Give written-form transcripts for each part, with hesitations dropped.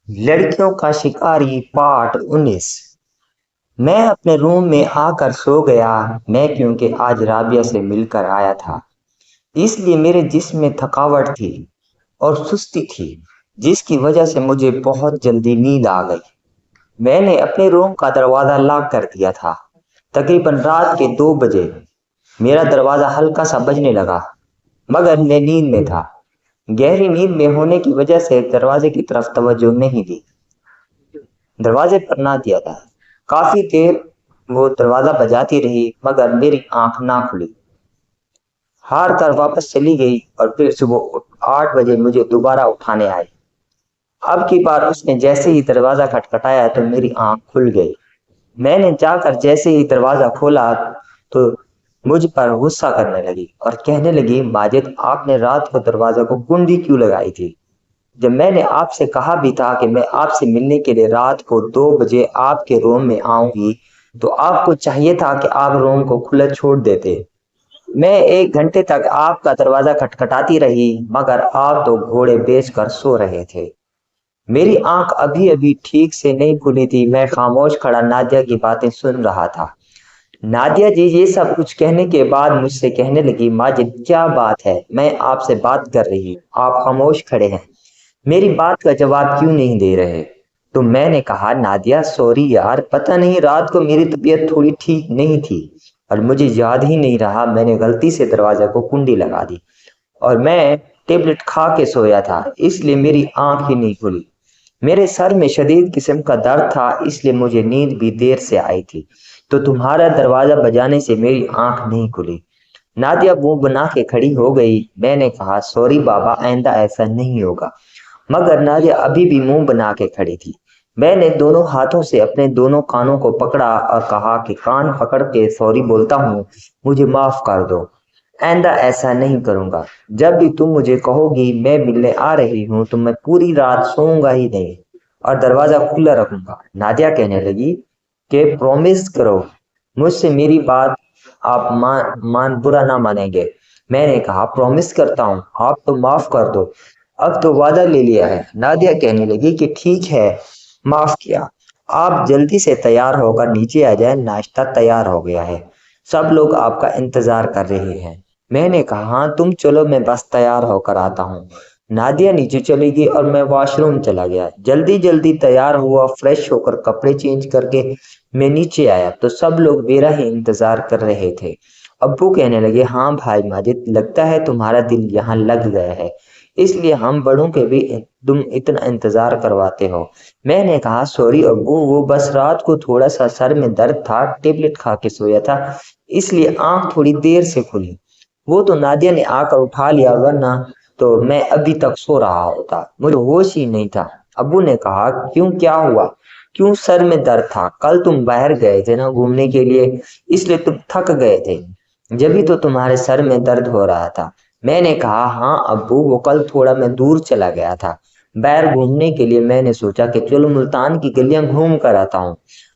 लड़कियों का शिकारी पार्ट 19। मैं अपने रूम में आकर सो गया। मैं क्योंकि आज राबिया से मिलकर आया था, इसलिए मेरे जिस्म में थकावट थी और सुस्ती थी, जिसकी वजह से मुझे बहुत जल्दी नींद आ गई। मैंने अपने रूम का दरवाज़ा लॉक कर दिया था। तकरीबन रात के 2 बजे मेरा दरवाज़ा हल्का सा बजने लगा, मगर मैं नींद में था। गहरी नींद में होने की वजह से दरवाजे की तरफ तवज्जो नहीं दी, दरवाजे पर ना दिया था। काफी देर वो दरवाजा बजाती रही, मगर मेरी आंख ना खुली। हार कर वापस चली गई और फिर सुबह 8 बजे मुझे दोबारा उठाने आई। अब की बार उसने जैसे ही दरवाजा खटखटाया तो मेरी आंख खुल गई। मैंने जाकर जैसे ही दरवाजा खोला तो मुझ पर गुस्सा करने लगी और कहने लगी, माजिद, आपने रात को दरवाजा को कुंडी क्यों लगाई थी? जब मैंने आपसे कहा भी था कि मैं आपसे मिलने के लिए रात को 2 बजे आपके रूम में आऊंगी, तो आपको चाहिए था कि आप रूम को खुला छोड़ देते। मैं 1 घंटे तक आपका दरवाजा खटखटाती रही, मगर आप तो घोड़े बेच कर सो रहे थे। मेरी आंख अभी अभी ठीक से नहीं खुली थी। मैं खामोश खड़ा नादिया की बातें सुन रहा था। नादिया जी ये सब कुछ कहने के बाद मुझसे कहने लगी, माजिद, क्या बात है? मैं आपसे बात कर रही हूँ, आप खामोश खड़े हैं, मेरी बात का जवाब क्यों नहीं दे रहे? तो मैंने कहा, नादिया सॉरी यार, पता नहीं रात को मेरी तबीयत थोड़ी ठीक नहीं थी और मुझे याद ही नहीं रहा, मैंने गलती से दरवाजा को कुंडी लगा दी और मैं टेबलेट खा के सोया था, इसलिए मेरी आंख ही नहीं खुली। मेरे सर में शदीद किस्म का दर्द था, इसलिए मुझे नींद भी देर से आई थी, तो तुम्हारा दरवाजा बजाने से मेरी आंख नहीं खुली। नादिया मुंह बना के खड़ी हो गई। मैंने कहा, सॉरी बाबा, आइंदा ऐसा नहीं होगा। मगर नादिया अभी भी मुंह बना के खड़ी थी। मैंने दोनों हाथों से अपने दोनों कानों को पकड़ा और कहा कि कान पकड़ के सॉरी बोलता हूँ, मुझे माफ कर दो, आइंदा ऐसा नहीं करूंगा। जब भी तुम मुझे कहोगी मैं मिलने आ रही हूँ, तो मैं पूरी रात सोऊंगा ही नहीं और दरवाजा खुला रखूंगा। नादिया कहने लगी कि प्रॉमिस करो मुझसे, मेरी बात आप मान मान बुरा ना मानेंगे। मैंने कहा, प्रॉमिस करता हूँ, आप तो माफ कर दो, अब तो वादा ले लिया है। नादिया कहने लगी कि ठीक है, माफ किया। आप जल्दी से तैयार होकर नीचे आ जाएं, नाश्ता तैयार हो गया है, सब लोग आपका इंतजार कर रहे हैं। मैंने कहा, हाँ तुम चलो, मैं बस तैयार होकर आता हूँ। नादिया नीचे चली गई और मैं वॉशरूम चला गया। जल्दी जल्दी तैयार हुआ, फ्रेश होकर कपड़े चेंज करके मैं नीचे आया तो सब लोग मेरा ही इंतजार कर रहे थे। अब्बू कहने लगे, हाँ भाई माजिद, लगता है तुम्हारा दिल यहाँ लग गया है, इसलिए हम बड़ों के भी तुम इतना इंतजार करवाते हो। मैंने कहा, सॉरी अब्बू, वो बस रात को थोड़ा सा सर में दर्द था, टेबलेट खा के सोया था, इसलिए आंख थोड़ी देर से खुली। वो तो नादिया ने आकर उठा लिया, वरना तो मैं अभी तक सो रहा होता, मुझे होश ही नहीं था। अब्बू ने कहा, क्यों, क्या हुआ? क्यों सर में दर्द था? कल तुम बाहर गए थे ना घूमने के लिए, इसलिए तुम थक गए थे, जभी तो तुम्हारे सर में दर्द हो रहा था। मैंने कहा, हाँ अब्बू, वो कल थोड़ा मैं दूर चला गया था बाहर घूमने के लिए, मैंने सोचा कि चलो मुल्तान की गलियां घूम कर आता हूँ,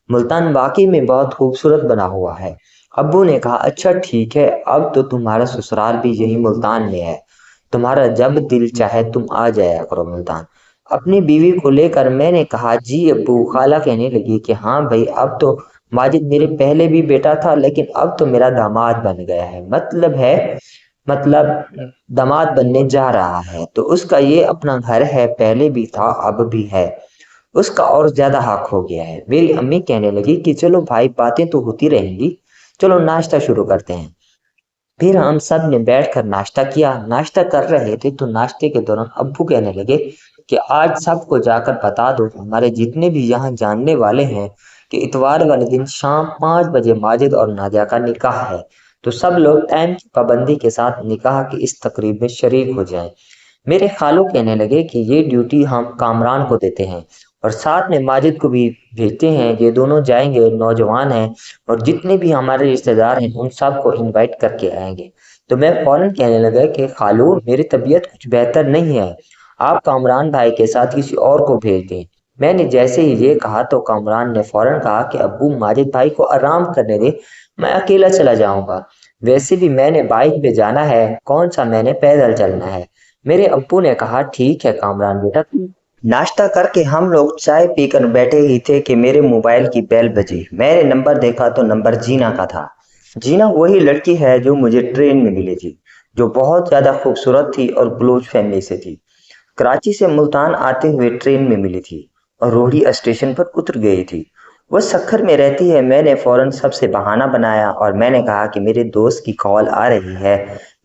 मुल्तान वाकई में बहुत खूबसूरत बना हुआ है। अब्बू ने कहा, अच्छा ठीक है, अब तो तुम्हारा ससुराल भी यही मुल्तान में है, तुम्हारा जब दिल चाहे तुम आ जाया करो मुल्तान। अपनी बीवी को लेकर मैंने कहा, जी अब्बू। खाला कहने लगी कि हाँ भाई, अब तो माजिद मेरे पहले भी बेटा था, लेकिन अब तो मेरा दामाद बन गया है, मतलब दामाद बनने जा रहा है, तो उसका ये अपना घर है, पहले भी था अब भी है, उसका और ज्यादा हक हो गया है। मेरी अम्मी कहने लगी कि चलो भाई, बातें तो होती रहेंगी, चलो नाश्ता शुरू करते हैं। फिर हम सब ने बैठकर नाश्ता किया। नाश्ता कर रहे थे तो नाश्ते के दौरान अब्बू कहने लगे कि आज सबको जाकर बता दो, हमारे जितने भी यहाँ जानने वाले हैं, कि इतवार वाले दिन शाम 5 बजे माजिद और नादिया का निकाह है, तो सब लोग टाइम की पाबंदी के साथ निकाह की इस तकरीब में शरीक हो जाएं। मेरे खालू कहने लगे कि ये ड्यूटी हम कामरान को देते हैं और साथ में माजिद को भी भेजते हैं, ये दोनों जाएंगे, नौजवान हैं और जितने भी हमारे रिश्तेदार हैं उन सबको इनवाइट करके आएंगे। तो मैं फौरन कहने लगा कि खालू, मेरी तबीयत कुछ बेहतर नहीं है, आप कामरान भाई के साथ किसी और को भेज दें। मैंने जैसे ही ये कहा तो कामरान ने फौरन कहा कि अब्बू, माजिद भाई को आराम करने दे, मैं अकेला चला जाऊंगा, वैसे भी मैंने बाइक पे जाना है, कौन सा मैंने पैदल चलना है। मेरे अब्बू ने कहा, ठीक है कामरान बेटा, नाश्ता करके हम लोग चाय पीकर बैठे ही थे कि मेरे मोबाइल की बेल बजी। मैंने नंबर देखा तो नंबर जीना का था। जीना वही लड़की है जो मुझे ट्रेन में मिली थी, जो बहुत ज्यादा खूबसूरत थी और क्लोज फैमिली से थी। कराची से मुल्तान आते हुए ट्रेन में मिली थी और रोहड़ी स्टेशन पर उतर गई थी। वह सक्खर में रहती है। मैंने फौरन सबसे बहाना बनाया और मैंने कहा कि मेरे दोस्त की कॉल आ रही है।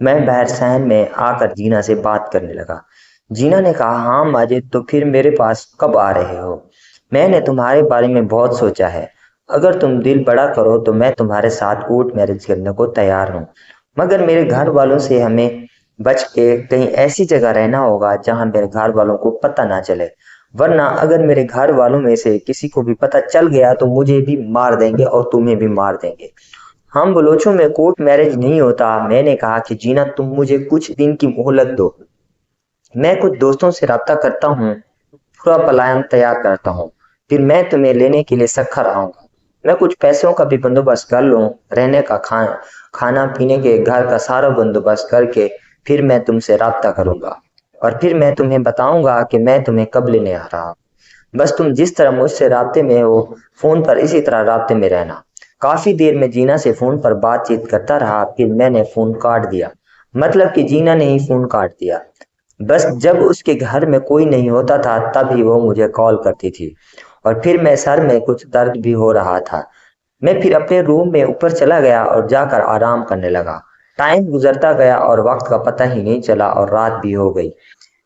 मैं बाहर सहन में आकर जीना से बात करने लगा। जीना ने कहा, हाँ माजिद, तो फिर मेरे पास कब आ रहे हो? मैंने तुम्हारे बारे में बहुत सोचा है। अगर तुम दिल बड़ा करो तो मैं तुम्हारे साथ कोर्ट मैरिज करने को तैयार हूँ, मगर मेरे घर वालों से हमें बच के कहीं ऐसी जगह रहना होगा जहां मेरे घर वालों को पता ना चले, वरना अगर मेरे घर वालों में से किसी को भी पता चल गया तो मुझे भी मार देंगे और तुम्हें भी मार देंगे। हम बलोचों में कोर्ट मैरिज नहीं होता। मैंने कहा कि जीना, तुम मुझे कुछ दिन की मोहलत दो। मैं कुछ दोस्तों से राब्ता करता हूँ, पूरा प्लान तैयार करता हूँ, फिर मैं तुम्हें लेने के लिए सक्खर आऊंगा। मैं कुछ पैसों का भी बंदोबस्त कर लूँ, रहने का खाना पीने के घर का सारा बंदोबस्त करके फिर मैं तुमसे राब्ता करूंगा और फिर मैं तुम्हें बताऊंगा कि मैं तुम्हें कब लेने आ रहा हूँ। बस तुम जिस तरह मुझसे राब्ते में हो, फोन पर इसी तरह राब्ते में रहना। काफी देर में जीना से फोन पर बातचीत करता रहा, फिर मैंने फोन काट दिया। मतलब कि जीना ने ही फोन काट दिया। बस जब उसके घर में कोई नहीं होता था तभी वो मुझे कॉल करती थी और फिर मैं सर में कुछ दर्द भी हो रहा था। मैं फिर अपने रूम में ऊपर चला गया और जाकर आराम करने लगा। टाइम गुजरता गया और वक्त का पता ही नहीं चला और रात भी हो गई।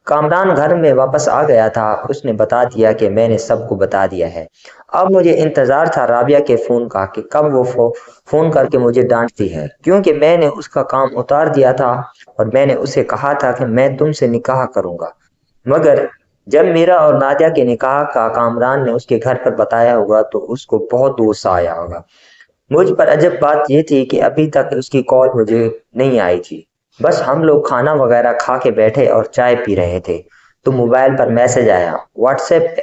कामरान घर में वापस आ गया था। उसने बता दिया कि मैंने सबको बता दिया है। अब मुझे इंतजार था राबिया के फोन का कि कब वो फोन करके मुझे डांटती है, क्योंकि मैंने उसका काम उतार दिया था और मैंने उसे कहा था कि मैं तुमसे निकाह करूंगा। मगर जब मेरा और नादिया के निकाह का कामरान ने उसके घर पर बताया होगा तो उसको बहुत गुस्सा आया होगा। मुझ पर अजब बात ये थी कि अभी तक उसकी कॉल मुझे नहीं आई थी। बस हम लोग खाना वगैरह खा के बैठे और चाय पी रहे थे तो मोबाइल पर मैसेज आया व्हाट्सएप पे,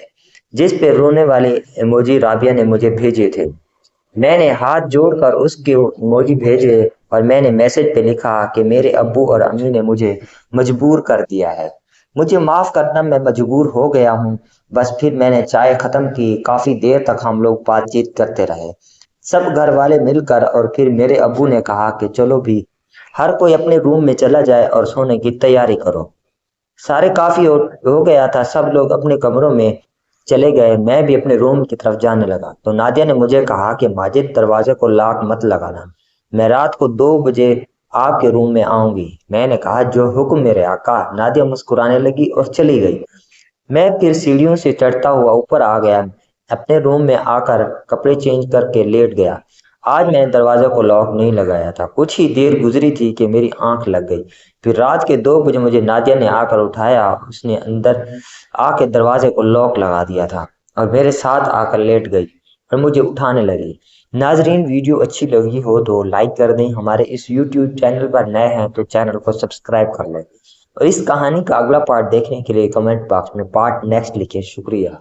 जिस पे रोने वाले इमोजी राबिया ने मुझे भेजे थे। मैंने हाथ जोड़कर उसके इमोजी भेजे और मैंने मैसेज पे लिखा कि मेरे अब्बू और अम्मी ने मुझे मजबूर कर दिया है। मुझे माफ करना, मैं मजबूर हो गया हूँ। बस फिर मैंने चाय खत्म की। काफी देर तक हम लोग बातचीत करते रहे, सब घर वाले मिलकर, और फिर मेरे अब्बू ने कहा कि चलो भी, हर कोई अपने रूम में चला जाए और सोने की तैयारी करो। सारे काफी हो गया था। सब लोग अपने कमरों में चले गए। मैं भी अपने रूम की तरफ जाने लगा तो नादिया ने मुझे कहा कि माजिद, दरवाजे को लॉक मत लगाना, मैं रात को 2 बजे आपके रूम में आऊंगी। मैंने कहा, जो हुक्म मेरे आका। नादिया मुस्कुराने लगी और चली गई। मैं फिर सीढ़ियों से चढ़ता हुआ ऊपर आ गया। अपने रूम में आकर कपड़े चेंज करके लेट गया। आज मैंने दरवाजे को लॉक नहीं लगाया था। कुछ ही देर गुजरी थी कि मेरी आंख लग गई। फिर रात के 2 बजे मुझे नादिया ने आकर उठाया। उसने अंदर आके दरवाजे को लॉक लगा दिया था और मेरे साथ आकर लेट गई और मुझे उठाने लगी। नाजरीन, वीडियो अच्छी लगी हो तो लाइक कर दें। हमारे इस यूट्यूब चैनल पर नए हैं तो चैनल को सब्सक्राइब कर लें और इस कहानी का अगला पार्ट देखने के लिए कमेंट बॉक्स में पार्ट नेक्स्ट लिखें। शुक्रिया।